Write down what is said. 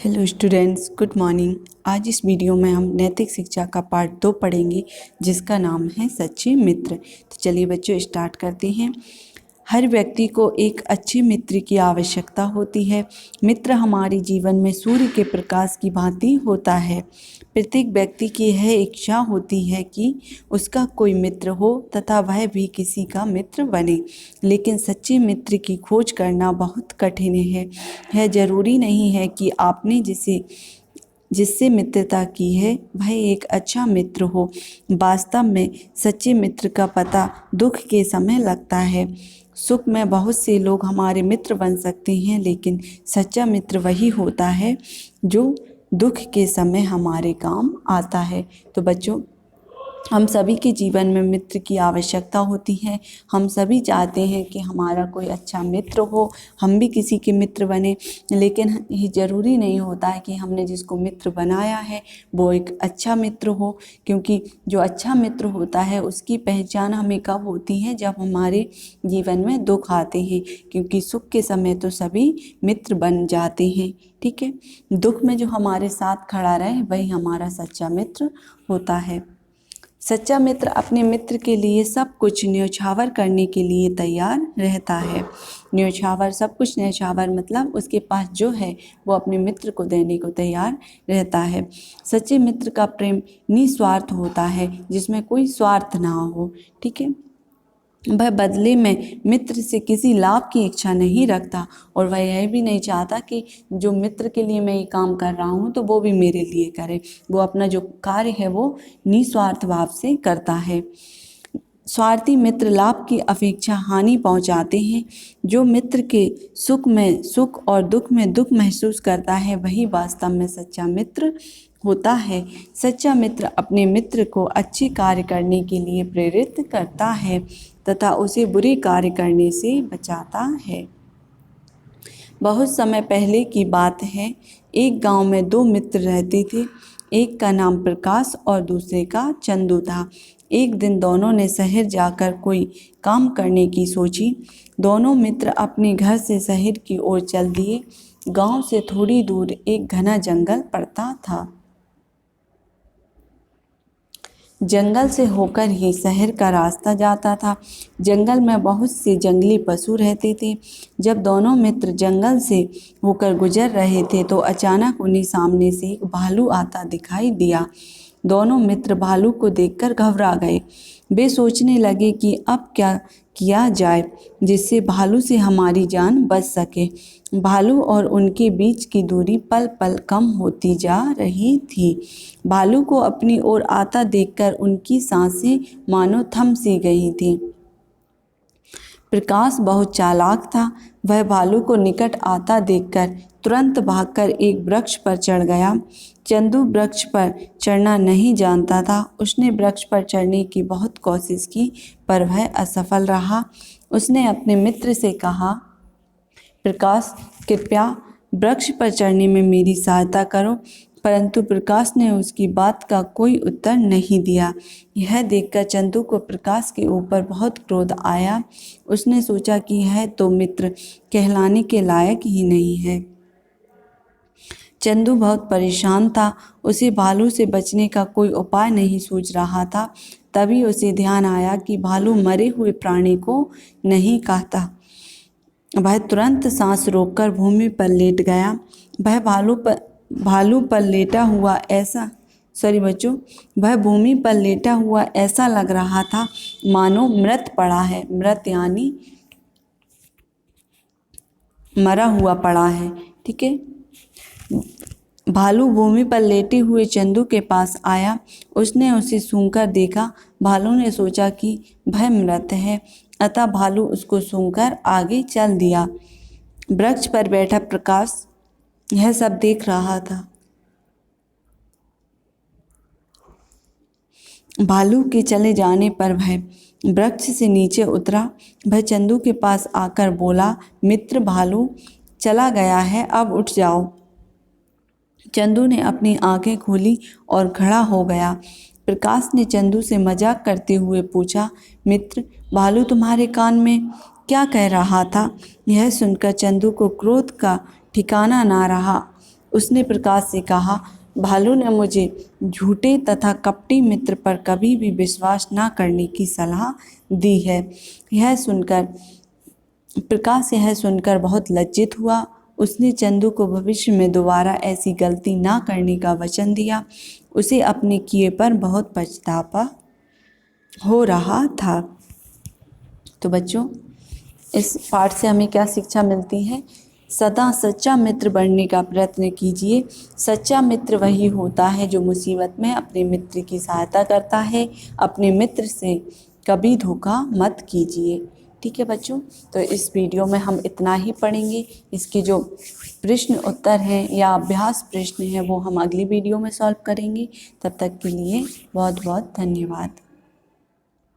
Hello students, good morning. आज इस video में हम नैतिक शिक्षा का पार्ट 2 पढ़ेंगे, जिसका नाम है सच्चे मित्र। तो चलिए बच्चों, स्टार्ट करते हैं। हर व्यक्ति को एक अच्छे मित्र की आवश्यकता होती है। मित्र हमारे जीवन में सूर्य के प्रकाश की भांति होता है। प्रत्येक व्यक्ति की यह इच्छा होती है कि उसका कोई मित्र हो तथा वह भी किसी का मित्र बने, लेकिन सच्चे मित्र की खोज करना बहुत कठिन है। यह जरूरी नहीं है कि आपने जिससे मित्रता की है वह एक अच्छा मित्र हो। वास्तव में सच्चे मित्र का पता दुख के समय लगता है। सुख में बहुत से लोग हमारे मित्र बन सकते हैं, लेकिन सच्चा मित्र वही होता है जो दुख के समय हमारे काम आता है। तो बच्चों, हम सभी के जीवन में मित्र की आवश्यकता होती है। हम सभी चाहते हैं कि हमारा कोई अच्छा मित्र हो, हम भी किसी के मित्र बने, लेकिन ये ज़रूरी नहीं होता है कि हमने जिसको मित्र बनाया है वो एक अच्छा मित्र हो, क्योंकि जो अच्छा मित्र होता है उसकी पहचान हमें कब होती है, जब हमारे जीवन में दुख आते हैं, क्योंकि सुख के समय तो सभी मित्र बन जाते हैं। ठीक है, दुख में जो हमारे साथ खड़ा रहे वही हमारा सच्चा मित्र होता है। सच्चा मित्र अपने मित्र के लिए सब कुछ न्योछावर करने के लिए तैयार रहता है। न्योछावर, सब कुछ न्योछावर मतलब उसके पास जो है वो अपने मित्र को देने को तैयार रहता है। सच्चे मित्र का प्रेम निस्वार्थ होता है, जिसमें कोई स्वार्थ ना हो। ठीक है, वह बदले में मित्र से किसी लाभ की इच्छा नहीं रखता, और वह यह भी नहीं चाहता कि जो मित्र के लिए मैं ये काम कर रहा हूँ तो वो भी मेरे लिए करे। वो अपना जो कार्य है वो निस्वार्थ भाव से करता है। स्वार्थी मित्र लाभ की अपेक्षा हानि पहुंचाते हैं। जो मित्र के सुख में सुख और दुख में दुख महसूस करता है वही वास्तव में सच्चा मित्र होता है। सच्चा मित्र अपने मित्र को अच्छे कार्य करने के लिए प्रेरित करता है तथा उसे बुरे कार्य करने से बचाता है। बहुत समय पहले की बात है। एक गांव में दो मित्र रहते थे। एक का नाम प्रकाश और दूसरे का चंदू था। एक दिन दोनों ने शहर जाकर कोई काम करने की सोची। दोनों मित्र अपने घर से शहर की ओर चल दिए। गांव से थोड़ी दूर एक घना जंगल पड़ता था। जंगल से होकर ही शहर का रास्ता जाता था। जंगल में बहुत से जंगली पशु रहते थे। जब दोनों मित्र जंगल से होकर गुजर रहे थे तो अचानक उन्हें सामने से एक भालू आता दिखाई दिया। दोनों मित्र भालू को देखकर घबरा गए। वे सोचने लगे कि अब क्या किया जाए जिससे भालू से हमारी जान बच सके। भालू और उनके बीच की दूरी पल पल कम होती जा रही थी। भालू को अपनी ओर आता देखकर उनकी सांसें मानो थम सी गई थी। प्रकाश बहुत चालाक था। वह भालू को निकट आता देखकर तुरंत भागकर एक वृक्ष पर चढ़ गया। चंदू वृक्ष पर चढ़ना नहीं जानता था। उसने वृक्ष पर चढ़ने की बहुत कोशिश की, पर वह असफल रहा। उसने अपने मित्र से कहा, प्रकाश, कृपया वृक्ष पर चढ़ने में मेरी सहायता करो। परंतु प्रकाश ने उसकी बात का कोई उत्तर नहीं दिया। यह देखकर चंदू को प्रकाश के ऊपर बहुत क्रोध आया। उसने सोचा कि यह तो मित्र कहलाने के लायक ही नहीं है। चंदू बहुत परेशान था। उसे भालू से बचने का कोई उपाय नहीं सूझ रहा था। तभी उसे ध्यान आया कि भालू मरे हुए प्राणी को नहीं खाता। वह तुरंत सांस रोककर भूमि पर लेट गया। वह भालू पर लेटा हुआ ऐसा वह भूमि पर लेटा हुआ ऐसा लग रहा था मानो मृत पड़ा है। मृत यानी मरा हुआ पड़ा है। ठीक है, भालू भूमि पर लेटे हुए चंदू के पास आया। उसने उसे सूंघकर देखा। भालू ने सोचा कि वह मृत है, अतः भालू उसको सूंघकर आगे चल दिया। वृक्ष पर बैठा प्रकाश यह सब देख रहा था। भालू के चले जाने पर वह वृक्ष से नीचे उतरा। वह चंदू के पास आकर बोला, मित्र, भालू चला गया है, अब उठ जाओ। चंदू ने अपनी आंखें खोली और खड़ा हो गया। प्रकाश ने चंदू से मजाक करते हुए पूछा, मित्र, भालू तुम्हारे कान में क्या कह रहा था? यह सुनकर चंदू को क्रोध का ठिकाना ना रहा। उसने प्रकाश से कहा, भालू ने मुझे झूठे तथा कपटी मित्र पर कभी भी विश्वास न करने की सलाह दी है। प्रकाश यह सुनकर बहुत लज्जित हुआ। उसने चंदू को भविष्य में दोबारा ऐसी गलती ना करने का वचन दिया। उसे अपने किए पर बहुत पछतावा हो रहा था। तो बच्चों, इस पाठ से हमें क्या शिक्षा मिलती है? सदा सच्चा मित्र बनने का प्रयत्न कीजिए। सच्चा मित्र वही होता है जो मुसीबत में अपने मित्र की सहायता करता है। अपने मित्र से कभी धोखा मत कीजिए। ठीक है बच्चों, तो इस वीडियो में हम इतना ही पढ़ेंगे। इसके जो प्रश्न उत्तर हैं या अभ्यास प्रश्न हैं वो हम अगली वीडियो में सॉल्व करेंगे। तब तक के लिए बहुत बहुत धन्यवाद।